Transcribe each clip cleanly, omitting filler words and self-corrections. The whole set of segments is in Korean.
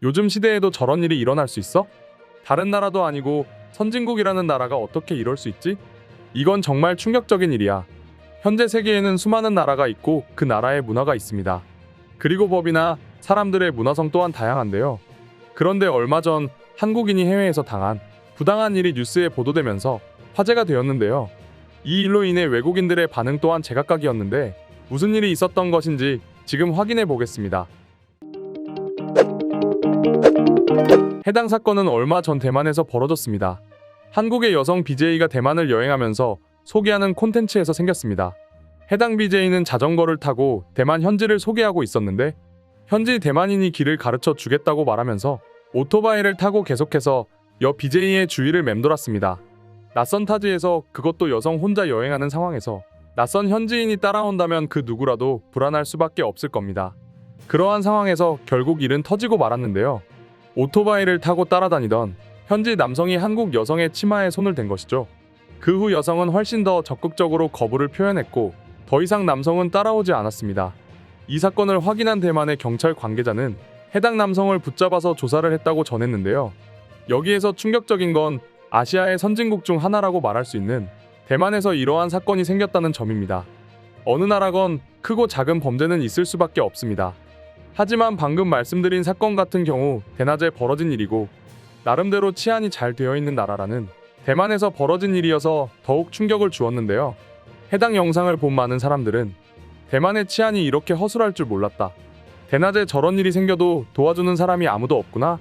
요즘 시대에도 저런 일이 일어날 수 있어? 다른 나라도 아니고 선진국이라는 나라가 어떻게 이럴 수 있지? 이건 정말 충격적인 일이야. 현재 세계에는 수많은 나라가 있고 그 나라의 문화가 있습니다. 그리고 법이나 사람들의 문화성 또한 다양한데요. 그런데 얼마 전 한국인이 해외에서 당한 부당한 일이 뉴스에 보도되면서 화제가 되었는데요. 이 일로 인해 외국인들의 반응 또한 제각각이었는데 무슨 일이 있었던 것인지 지금 확인해 보겠습니다. 해당 사건은 얼마 전 대만에서 벌어졌습니다. 한국의 여성 BJ가 대만을 여행하면서 소개하는 콘텐츠에서 생겼습니다. 해당 BJ는 자전거를 타고 대만 현지를 소개하고 있었는데 현지 대만인이 길을 가르쳐 주겠다고 말하면서 오토바이를 타고 계속해서 여 BJ의 주위를 맴돌았습니다. 낯선 타지에서 그것도 여성 혼자 여행하는 상황에서 낯선 현지인이 따라온다면 그 누구라도 불안할 수밖에 없을 겁니다. 그러한 상황에서 결국 일은 터지고 말았는데요. 오토바이를 타고 따라다니던 현지 남성이 한국 여성의 치마에 손을 댄 것이죠. 그 후 여성은 훨씬 더 적극적으로 거부를 표현했고 더 이상 남성은 따라오지 않았습니다. 이 사건을 확인한 대만의 경찰 관계자는 해당 남성을 붙잡아서 조사를 했다고 전했는데요. 여기에서 충격적인 건 아시아의 선진국 중 하나라고 말할 수 있는 대만에서 이러한 사건이 생겼다는 점입니다. 어느 나라건 크고 작은 범죄는 있을 수밖에 없습니다. 하지만 방금 말씀드린 사건 같은 경우 대낮에 벌어진 일이고 나름대로 치안이 잘 되어 있는 나라라는 대만에서 벌어진 일이어서 더욱 충격을 주었는데요. 해당 영상을 본 많은 사람들은 대만의 치안이 이렇게 허술할 줄 몰랐다. 대낮에 저런 일이 생겨도 도와주는 사람이 아무도 없구나.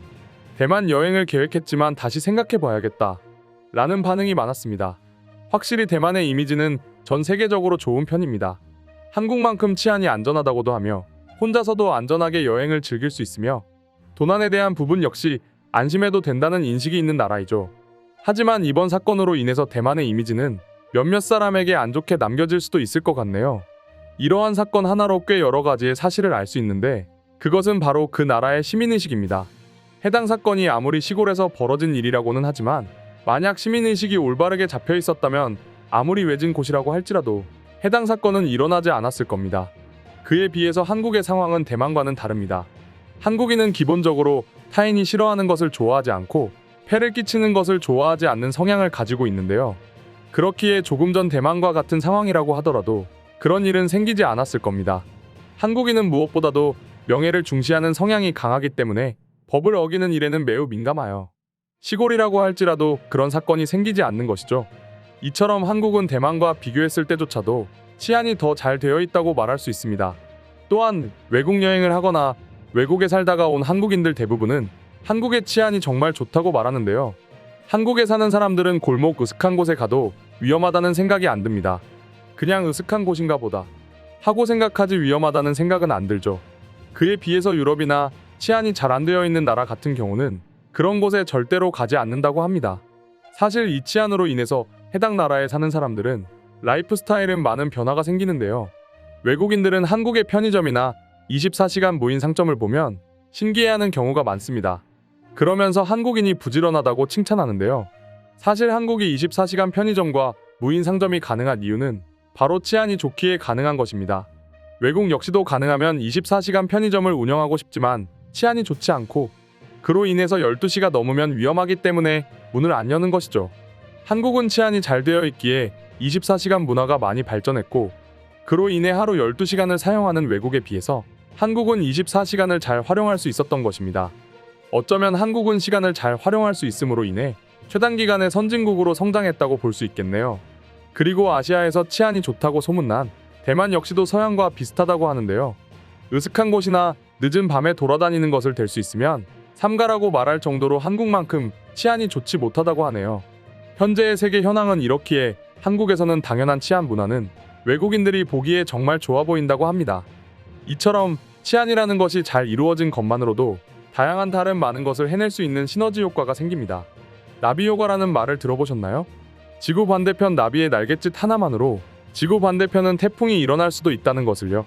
대만 여행을 계획했지만 다시 생각해봐야겠다. 라는 반응이 많았습니다. 확실히 대만의 이미지는 전 세계적으로 좋은 편입니다. 한국만큼 치안이 안전하다고도 하며 혼자서도 안전하게 여행을 즐길 수 있으며 도난에 대한 부분 역시 안심해도 된다는 인식이 있는 나라이죠. 하지만 이번 사건으로 인해서 대만의 이미지는 몇몇 사람에게 안 좋게 남겨질 수도 있을 것 같네요. 이러한 사건 하나로 꽤 여러 가지의 사실을 알 수 있는데 그것은 바로 그 나라의 시민의식입니다. 해당 사건이 아무리 시골에서 벌어진 일이라고는 하지만 만약 시민의식이 올바르게 잡혀 있었다면 아무리 외진 곳이라고 할지라도 해당 사건은 일어나지 않았을 겁니다. 그에 비해서 한국의 상황은 대만과는 다릅니다. 한국인은 기본적으로 타인이 싫어하는 것을 좋아하지 않고 폐를 끼치는 것을 좋아하지 않는 성향을 가지고 있는데요. 그렇기에 조금 전 대만과 같은 상황이라고 하더라도 그런 일은 생기지 않았을 겁니다. 한국인은 무엇보다도 명예를 중시하는 성향이 강하기 때문에 법을 어기는 일에는 매우 민감하여 시골이라고 할지라도 그런 사건이 생기지 않는 것이죠. 이처럼 한국은 대만과 비교했을 때조차도 치안이 더 잘 되어 있다고 말할 수 있습니다. 또한 외국 여행을 하거나 외국에 살다가 온 한국인들 대부분은 한국의 치안이 정말 좋다고 말하는데요. 한국에 사는 사람들은 골목 으슥한 곳에 가도 위험하다는 생각이 안 듭니다. 그냥 으슥한 곳인가 보다 하고 생각하지 위험하다는 생각은 안 들죠. 그에 비해서 유럽이나 치안이 잘 안 되어 있는 나라 같은 경우는 그런 곳에 절대로 가지 않는다고 합니다. 사실 이 치안으로 인해서 해당 나라에 사는 사람들은 라이프 스타일은 많은 변화가 생기는데요. 외국인들은 한국의 편의점이나 24시간 무인 상점을 보면 신기해하는 경우가 많습니다. 그러면서 한국인이 부지런하다고 칭찬하는데요. 사실 한국이 24시간 편의점과 무인 상점이 가능한 이유는 바로 치안이 좋기에 가능한 것입니다. 외국 역시도 가능하면 24시간 편의점을 운영하고 싶지만 치안이 좋지 않고 그로 인해서 12시가 넘으면 위험하기 때문에 문을 안 여는 것이죠. 한국은 치안이 잘 되어 있기에 24시간 문화가 많이 발전했고 그로 인해 하루 12시간을 사용하는 외국에 비해서 한국은 24시간을 잘 활용할 수 있었던 것입니다. 어쩌면 한국은 시간을 잘 활용할 수 있음으로 인해 최단기간에 선진국으로 성장했다고 볼 수 있겠네요. 그리고 아시아에서 치안이 좋다고 소문난 대만 역시도 서양과 비슷하다고 하는데요. 으슥한 곳이나 늦은 밤에 돌아다니는 것을 될 수 있으면 삼가라고 말할 정도로 한국만큼 치안이 좋지 못하다고 하네요. 현재의 세계 현황은 이렇기에 한국에서는 당연한 치안 문화는 외국인들이 보기에 정말 좋아 보인다고 합니다. 이처럼 치안이라는 것이 잘 이루어진 것만으로도 다양한 다른 많은 것을 해낼 수 있는 시너지 효과가 생깁니다. 나비 효과라는 말을 들어보셨나요? 지구 반대편 나비의 날갯짓 하나만으로 지구 반대편은 태풍이 일어날 수도 있다는 것을요.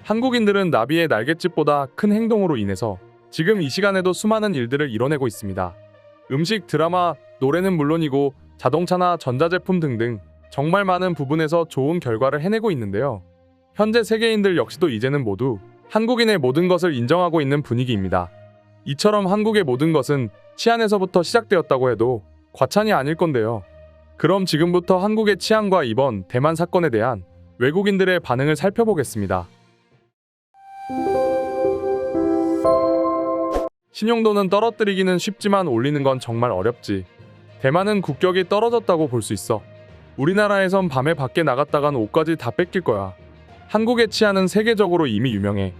한국인들은 나비의 날갯짓보다 큰 행동으로 인해서 지금 이 시간에도 수많은 일들을 이뤄내고 있습니다. 음식, 드라마, 노래는 물론이고 자동차나 전자제품 등등 정말 많은 부분에서 좋은 결과를 해내고 있는데요. 현재 세계인들 역시도 이제는 모두 한국인의 모든 것을 인정하고 있는 분위기입니다. 이처럼 한국의 모든 것은 치안에서부터 시작되었다고 해도 과찬이 아닐 건데요. 그럼 지금부터 한국의 치안과 이번 대만 사건에 대한 외국인들의 반응을 살펴보겠습니다. 신용도는 떨어뜨리기는 쉽지만 올리는 건 정말 어렵지. 대만은 국격이 떨어졌다고 볼 수 있어. 우리나라에선 밤에 밖에 나갔다간 옷까지 다 뺏길 거야. 한국의 치안은 세계적으로 이미 유명해.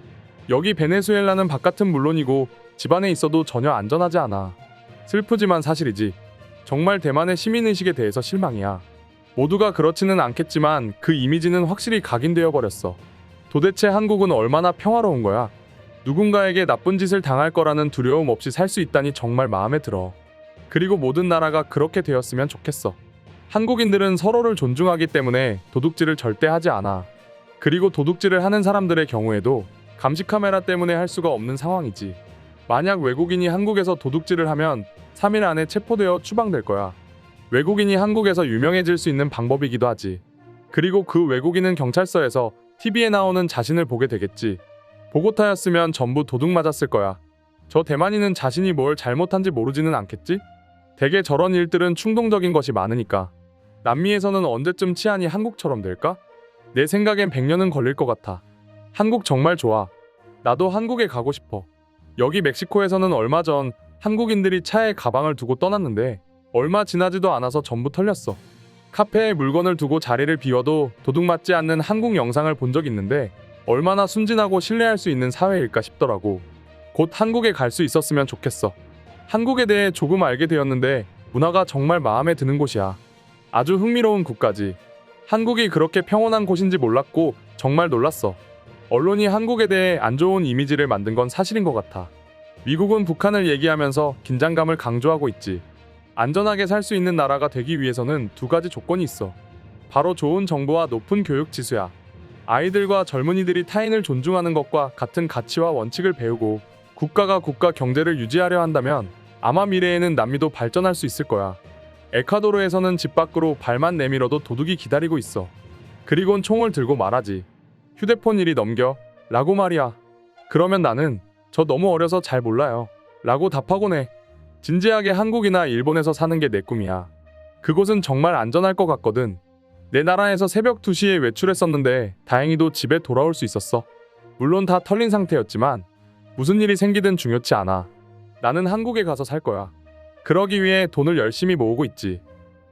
여기 베네수엘라는 바깥은 물론이고 집 안에 있어도 전혀 안전하지 않아. 슬프지만 사실이지. 정말 대만의 시민의식에 대해서 실망이야. 모두가 그렇지는 않겠지만 그 이미지는 확실히 각인되어 버렸어. 도대체 한국은 얼마나 평화로운 거야? 누군가에게 나쁜 짓을 당할 거라는 두려움 없이 살 수 있다니 정말 마음에 들어. 그리고 모든 나라가 그렇게 되었으면 좋겠어. 한국인들은 서로를 존중하기 때문에 도둑질을 절대 하지 않아. 그리고 도둑질을 하는 사람들의 경우에도 감시 카메라 때문에 할 수가 없는 상황이지. 만약 외국인이 한국에서 도둑질을 하면 3일 안에 체포되어 추방될 거야. 외국인이 한국에서 유명해질 수 있는 방법이기도 하지. 그리고 그 외국인은 경찰서에서 TV에 나오는 자신을 보게 되겠지. 보고타였으면 전부 도둑 맞았을 거야. 저 대만인은 자신이 뭘 잘못한지 모르지는 않겠지? 대개 저런 일들은 충동적인 것이 많으니까. 남미에서는 언제쯤 치안이 한국처럼 될까? 내 생각엔 100년은 걸릴 것 같아. 한국 정말 좋아. 나도 한국에 가고 싶어. 여기 멕시코에서는 얼마 전 한국인들이 차에 가방을 두고 떠났는데 얼마 지나지도 않아서 전부 털렸어. 카페에 물건을 두고 자리를 비워도 도둑 맞지 않는 한국 영상을 본 적 있는데 얼마나 순진하고 신뢰할 수 있는 사회일까 싶더라고. 곧 한국에 갈 수 있었으면 좋겠어. 한국에 대해 조금 알게 되었는데 문화가 정말 마음에 드는 곳이야. 아주 흥미로운 국가지. 한국이 그렇게 평온한 곳인지 몰랐고 정말 놀랐어. 언론이 한국에 대해 안 좋은 이미지를 만든 건 사실인 것 같아. 미국은 북한을 얘기하면서 긴장감을 강조하고 있지. 안전하게 살 수 있는 나라가 되기 위해서는 두 가지 조건이 있어. 바로 좋은 정보와 높은 교육 지수야. 아이들과 젊은이들이 타인을 존중하는 것과 같은 가치와 원칙을 배우고 국가가 국가 경제를 유지하려 한다면 아마 미래에는 남미도 발전할 수 있을 거야. 에콰도르에서는 집 밖으로 발만 내밀어도 도둑이 기다리고 있어. 그리곤 총을 들고 말하지. 휴대폰 이리 넘겨 라고 말이야. 그러면 나는 저 너무 어려서 잘 몰라요 라고 답하곤 해. 진지하게 한국이나 일본에서 사는 게 내 꿈이야. 그곳은 정말 안전할 것 같거든. 내 나라에서 새벽 2시에 외출했었는데 다행히도 집에 돌아올 수 있었어. 물론 다 털린 상태였지만 무슨 일이 생기든 중요치 않아. 나는 한국에 가서 살 거야. 그러기 위해 돈을 열심히 모으고 있지.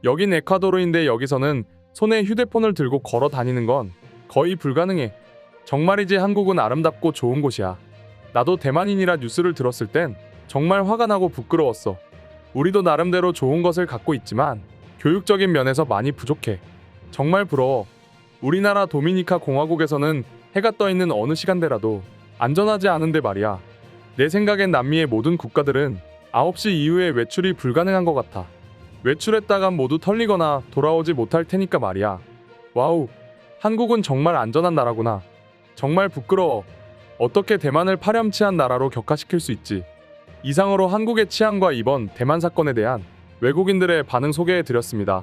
여긴 에콰도르인데 여기서는 손에 휴대폰을 들고 걸어 다니는 건 거의 불가능해. 정말이지 한국은 아름답고 좋은 곳이야. 나도 대만인이라 뉴스를 들었을 땐 정말 화가 나고 부끄러웠어. 우리도 나름대로 좋은 것을 갖고 있지만 교육적인 면에서 많이 부족해. 정말 부러워. 우리나라 도미니카 공화국에서는 해가 떠 있는 어느 시간대라도 안전하지 않은데 말이야. 내 생각엔 남미의 모든 국가들은 9시 이후에 외출이 불가능한 것 같아. 외출했다간 모두 털리거나 돌아오지 못할 테니까 말이야. 와우, 한국은 정말 안전한 나라구나. 정말 부끄러워. 어떻게 대만을 파렴치한 나라로 격화시킬 수 있지? 이상으로 한국의 치안과 이번 대만 사건에 대한 외국인들의 반응 소개해드렸습니다.